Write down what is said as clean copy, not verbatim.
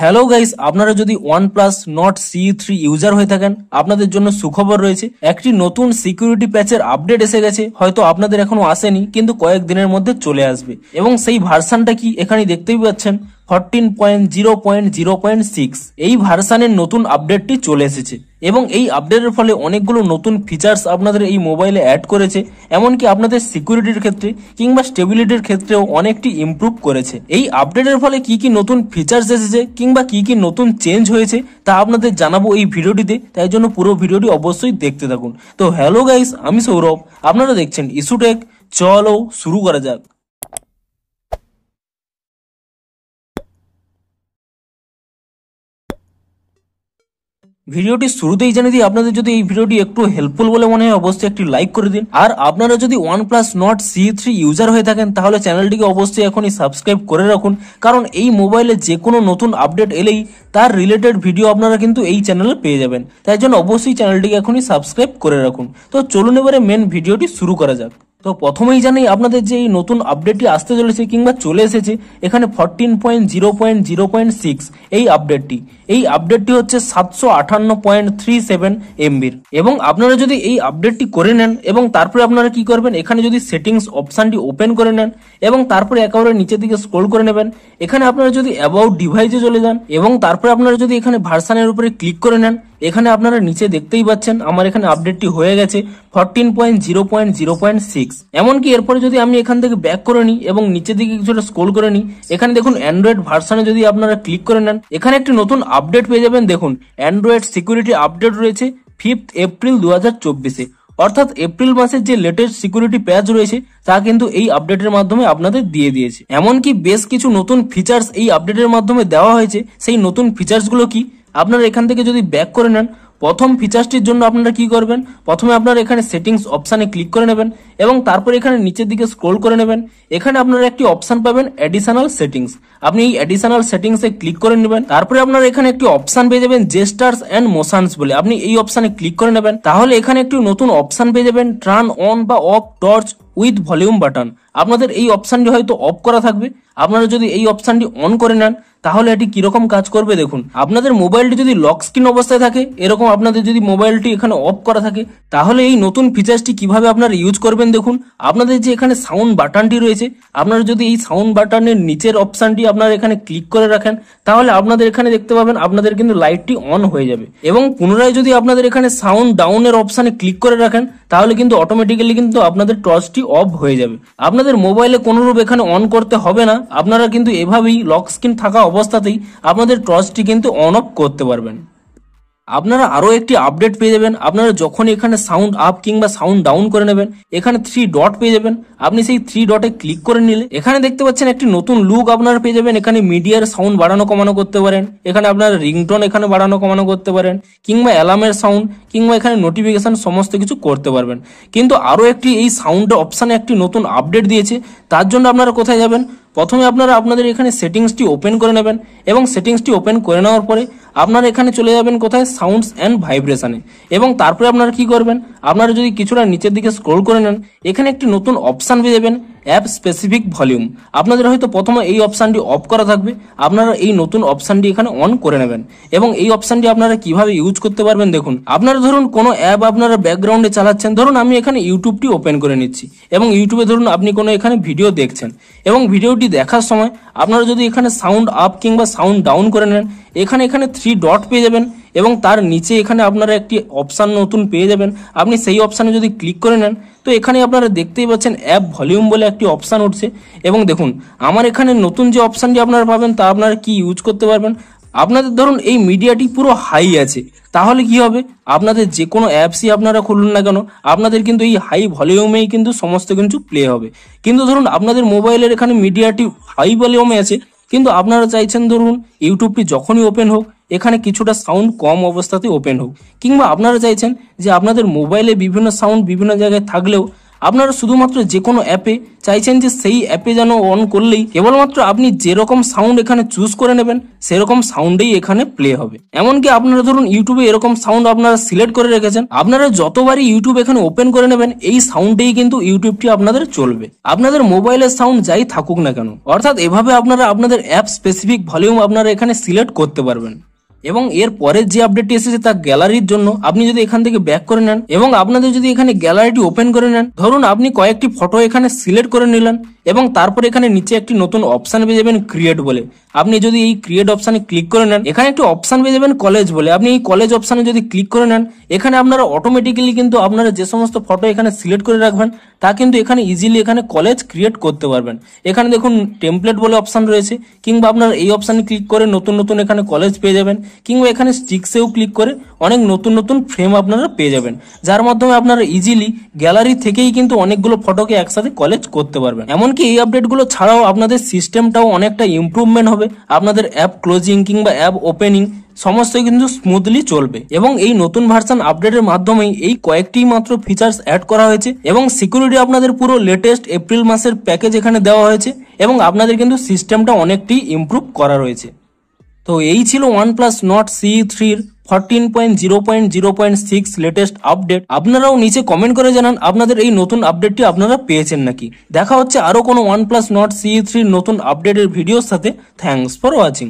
Hello guys, আপনারা যদি OnePlus Nord CE3 user হয়ে থাকেন আপনাদের জন্য সুখবর রয়েছে। একটি নতুন সিকিউরিটি প্যাচের আপডেট এসে গেছে, হয়তো আপনাদের এখনো আসেনি কিন্তু কয়েকদিনের মধ্যে চলে আসবে। এবং সেই ভার্সানটা কি এখানে দেখতেই পাচ্ছেন 14.0.0.6 এই ভার্সানের নতুন আপডেটটি চলে এসেছে এবং এই আপডেটের ফলে অনেকগুলো নতুন ফিচার্স আপনাদের এই মোবাইলে অ্যাড করেছে, এমনকি আপনাদের সিকিউরিটির ক্ষেত্রে কিংবা স্টেবিলিটির ক্ষেত্রেও অনেকটি ইমপ্রুভ করেছে। এই আপডেটের ফলে কি কি নতুন ফিচার্স এসেছে কিংবা কি কি নতুন চেঞ্জ হয়েছে তা আপনাদের জানাবো এই ভিডিওটিতে, তাই জন্য পুরো ভিডিওটি অবশ্যই দেখতে থাকুন। তো হ্যালো গাইস, আমি সৌরভ, আপনারা দেখছেন ইস্যুটেক। চলো শুরু করা যাক। ভিডিওটি শুরুতেই জানিয়ে দিই, আপনাদের যদি এই ভিডিওটি একটু হেল্পফুল বলে মনে হয় অবশ্যই একটি লাইক করে দিন। আর আপনারা যদি OnePlus Nord CE3 ইউজার হয়ে থাকেন তাহলে চ্যানেলটিকে অবশ্যই এখনই সাবস্ক্রাইব করে রাখুন, কারণ এই মোবাইলে যে কোনো নতুন আপডেট এলেই তার রিলেটেড ভিডিও আপনারা কিন্তু এই চ্যানেলে পেয়ে যাবেন। তাই জন্য অবশ্যই চ্যানেলটিকে এখনই সাবস্ক্রাইব করে রাখুন। তো চলুন এবারে মেন ভিডিওটি শুরু করা যাক। তো প্রথমেই জানি আপনাদের যে এই নতুন আপডেটটি আসতে চলেছে কিংবা চলে এসেছে এখানে 14.0.0.6 এই আপডেটটি হচ্ছে 758.37 MBর। এবং আপনারা যদি এই আপডেটটি করে নেন এবং তারপরে আপনারা কি করবেন, এখানে যদি সেটিংস অপশনটি ওপেন করে নেন এবং তারপরে একেবারে নিচের দিকে স্ক্রল করে নেবেন, এখানে আপনারা যদি অ্যাবাউট ডিভাইসে চলে যান এবং তারপরে আপনারা যদি এখানে ভার্সানের উপরে ক্লিক করে নেন, এখানে আপনারা নিচে দেখতেই পাচ্ছেন আমার এখানে আপডেটটি হয়ে গেছে 14.0.0.6। এমনকি এরপরে যদি আমি এখান থেকে ব্যাক করে নিই এবং নিচের দিকে কিছুটা স্ক্রল করে নিই, এখানে দেখুন অ্যান্ড্রয়েড ভার্সানে যদি আপনারা ক্লিক করে নেন, এখানে একটি নতুন আপডেট পেয়ে যাবেন। দেখুন অ্যান্ড্রয়েড সিকিউরিটি আপডেট রয়েছে 5 এপ্রিল 2024-এ, অর্থাৎ এপ্রিল মাসের যে লেটেস্ট সিকিউরিটি প্যাচ রয়েছে তা কিন্তু এই আপডেটের মাধ্যমে আপনাদের দিয়ে দিয়েছে। এমনকি বেশ কিছু নতুন ফিচার্স এই আপডেটের মাধ্যমে দেওয়া হয়েছে। সেই নতুন ফিচার্সগুলো কি, আপনারা এখান থেকে যদি ব্যাক করে নেন, প্রথম ফিচার্সটির জন্য আপনারা কি করবেন, প্রথমে আপনারা এখানে সেটিংস অপশানে ক্লিক করে নেবেন এবং তারপর এখানে নিচের দিকে স্ক্রল করে নেবেন। এখানে আপনারা একটি অপশন পাবেন অ্যাডিশনাল সেটিংস, আপনি এই অ্যাডিশনাল সেটিংসে ক্লিক করে নেবেন। তারপরে আপনারা এখানে একটি অপশন পেয়ে যাবেন জেস্টার্স এন্ড মোশনস বলে, আপনি এই অপশানে ক্লিক করে নেবেন। তাহলে এখানে একটি নতুন অপশন পেয়ে যাবেন টার্ন অন বা of torch with volume button. আপনাদের এই অপশনটি হয়তো অফ করা থাকবে, আপনারা যদি এই অপশনটি অন করে নেন তাহলে এটি কিরকম কাজ করবে দেখুন। আপনাদের মোবাইলটি যদি লক স্ক্রিন অবস্থায় থাকে, এরকম আপনাদের যদি মোবাইলটি এখানে অফ করা থাকে, তাহলে এই নতুন ফিচার্সটি কিভাবে আপনারা ইউজ করবেন দেখুন। আপনাদের যে এখানে সাউন্ড বাটনটি রয়েছে, আপনারা যদি এই সাউন্ড বাটনের নিচের অপশনটি আপনারা এখানে ক্লিক করে রাখেন, তাহলে আপনাদের এখানে দেখতে পাবেন আপনাদের কিন্তু লাইটটি অন হয়ে যাবে। এবং পুনরায় যদি আপনাদের এখানে সাউন্ড ডাউনের অপশনে ক্লিক করে রাখেন, তাহলে কিন্তু অটোমেটিক্যালি কিন্তু আপনাদের টর্চটি অফ হয়ে যাবে। আপনাদের মোবাইলে কোনোরূপ এখানে অন করতে হবে না, আপনারা কিন্তু এভাবেই লক স্ক্রিন থাকা অবস্থাতেই আপনাদের টর্চটি কিন্তু অন অফ করতে পারবেন। আপনারা আরো একটি আপডেট পেয়ে যাবেন, আপনারা যখন এখানে সাউন্ড আপ কিংবা সাউন্ড ডাউন করে নেবেন, এখানে 3 ডট পেয়ে যাবেন। আপনি সেই 3 ডটে ক্লিক করে নিলে এখানে দেখতে পাচ্ছেন একটি নতুন লুক আপনারা পেয়ে যাবেন। এখানে মিডিয়ার সাউন্ড বাড়ানো কমানো করতে পারেন, এখানে আপনারা রিংটোন এখানে বাড়ানো কমানো করতে পারেন, কিংবা অ্যালার্মের সাউন্ড কিংবা এখানে নোটিফিকেশন সমস্ত কিছু করতে পারবেন। কিন্তু আরো একটি এই সাউন্ডের অপশানে একটি নতুন আপডেট দিয়েছে, তার জন্য আপনারা কোথায় যাবেন, প্রথমে আপনারা আপনাদের এখানে সেটিংসটি ওপেন করে নেবেন এবং সেটিংসটি ওপেন করে নেওয়ার পরে আপনারা এখানে চলে যাবেন কোথায়, সাউন্ডস অ্যান্ড ভাইব্রেশনে। এবং তারপরে আপনারা কি করবেন, আপনারা যদি কিছুটা নিচের দিকে স্ক্রল করে নেন, এখানে একটি নতুন অপশান পেয়ে যাবেন অ্যাপ স্পেসিফিক ভলিউম। আপনাদের হয়তো প্রথমে এই অপশানটি অফ করা থাকবে, আপনারা এই নতুন অপশানটি এখানে অন করে নেবেন। এবং এই অপশানটি আপনারা কিভাবে ইউজ করতে পারবেন দেখুন। আপনারা ধরুন কোনো অ্যাপ আপনারা ব্যাকগ্রাউন্ডে চালাচ্ছেন, ধরুন আমি এখানে ইউটিউবটি ওপেন করে নিচ্ছি এবং ইউটিউবে ধরুন আপনি কোনো এখানে ভিডিও দেখছেন এবং ভিডিওটি দেখার সময় আপনারা যদি এখানে সাউন্ড আপ কিংবা সাউন্ড ডাউন করে নেন, এখানে 3 ডট পেয়ে যাবেন এবং তার নিচে এখানে আপনারা একটি অপশান নতুন পেয়ে যাবেন। আপনি সেই অপশানে যদি ক্লিক করে নেন, তো এখানে আপনারা দেখতেই পাচ্ছেন অ্যাপ ভলিউম বলে একটি অপশান উঠছে। এবং দেখুন আমার এখানে নতুন যে অপশানটি আপনারা পাবেন তা আপনারা কি ইউজ করতে পারবেন। আপনাদের ধরুন এই মিডিয়াটি পুরো হাই আছে, তাহলে কি হবে, আপনাদের যে কোনো অ্যাপসই আপনারা খুলুন না কেন, আপনাদের কিন্তু এই হাই ভলিউমেই কিন্তু সমস্ত কিছু প্লে হবে। কিন্তু ধরুন আপনাদের মোবাইলের এখানে মিডিয়াটি হাই ভলিউমে আছে, কিন্তু আপনারা চাইছেন ধরুন ইউটিউবটি যখনই ওপেন হোক এখানে কিছুটা সাউন্ড কম অবস্থাতে ওপেন হোক, কিংবা আপনারা চাইছেন যে আপনাদের মোবাইলে বিভিন্ন সাউন্ড বিভিন্ন জায়গায় থাকলেও আপনারা শুধুমাত্র যে কোনো অ্যাপে চাইছেন যে সেই অ্যাপে যেন অন করলেই কেবলমাত্র আপনি যেরকম সাউন্ড এখানে চুজ করে নেবেন সেরকম সাউন্ডেই এখানে প্লে হবে। এমনকি আপনারা ধরুন ইউটিউবে এরকম সাউন্ড আপনারা সিলেক্ট করে রেখেছেন, আপনারা যতবারই ইউটিউব এখানে ওপেন করে নেবেন এই সাউন্ডেই কিন্তু ইউটিউবটি আপনাদের চলবে, আপনাদের মোবাইলের সাউন্ড যাই থাকুক না কেন। অর্থাৎ এভাবে আপনারা আপনাদের অ্যাপ স্পেসিফিক ভলিউম আপনারা এখানে সিলেক্ট করতে পারবেন। এবং এর পরের যে আপডেটটি এসেছে তা গ্যালারির জন্য। আপনি যদি এখান থেকে ব্যাক করে নেন এবং আপনাদের যদি এখানে গ্যালারিটি ওপেন করে নেন, ধরুন আপনি কয়েকটি ফটো এখানে সিলেক্ট করে নিলেন এবং তারপর এখানে নিচে একটি নতুন অপশন পেয়ে যাবেন ক্রিয়েট বলে। আপনি যদি এই ক্রিয়েট অপশনে ক্লিক করে নেন, এখানে একটি অপশন পেয়ে যাবেন কলেজ বলে। আপনি এই কলেজ অপশনে যদি ক্লিক করে নেন, এখানে আপনারা অটোমেটিক্যালি কিন্তু আপনারা যে সমস্ত ফটো এখানে সিলেক্ট করে রাখবেন তা কিন্তু এখানে ইজিলি এখানে কলেজ ক্রিয়েট করতে পারবেন। এখানে দেখুন টেমপ্লেট বলে অপশন রয়েছে, কিংবা আপনারা এই অপশনে ক্লিক করে নতুন নতুন এখানে কলেজ পেয়ে যাবেন, কিংবা এখানে স্টিক্সেও ক্লিক করে অনেক নতুন নতুন ফ্রেম আপনারা পেয়ে যাবেন, যার মাধ্যমে আপনারা ইজিলি গ্যালারি থেকেই কিন্তু অনেকগুলো ফটোকে একসাথে কলেজ করতে পারবেন। এমনকি এই আপডেটগুলো ছাড়াও আপনাদের সিস্টেমটাও অনেকটা ইমপ্রুভমেন্ট হবে, আপনাদের অ্যাপ ক্লোজিং কিংবা অ্যাপ ওপেনিং সমস্তই কিন্তু স্মুথলি চলবে। এবং এই নতুন ভার্সন আপডেটের মাধ্যমে এই কয়েকটি মাত্র ফিচার্স অ্যাড করা হয়েছে এবং সিকিউরিটি আপনাদের পুরো লেটেস্ট এপ্রিল মাসের প্যাকেজ এখানে দেওয়া হয়েছে এবং আপনাদের কিন্তু সিস্টেমটা অনেকটি ইমপ্রুভ করা রয়েছে। তো এই ছিল OnePlus Nord CE3 14.0.0.6 latest update. আপনারাও নিচে কমেন্ট করে জানান আপনাদের এই নতুন আপডেটটি আপনারা পেয়েছেন নাকি। দেখা হচ্ছে আরো কোনো OnePlus Nord CE3 নতুন আপডেটের ভিডিওর সাথে। Thanks for watching.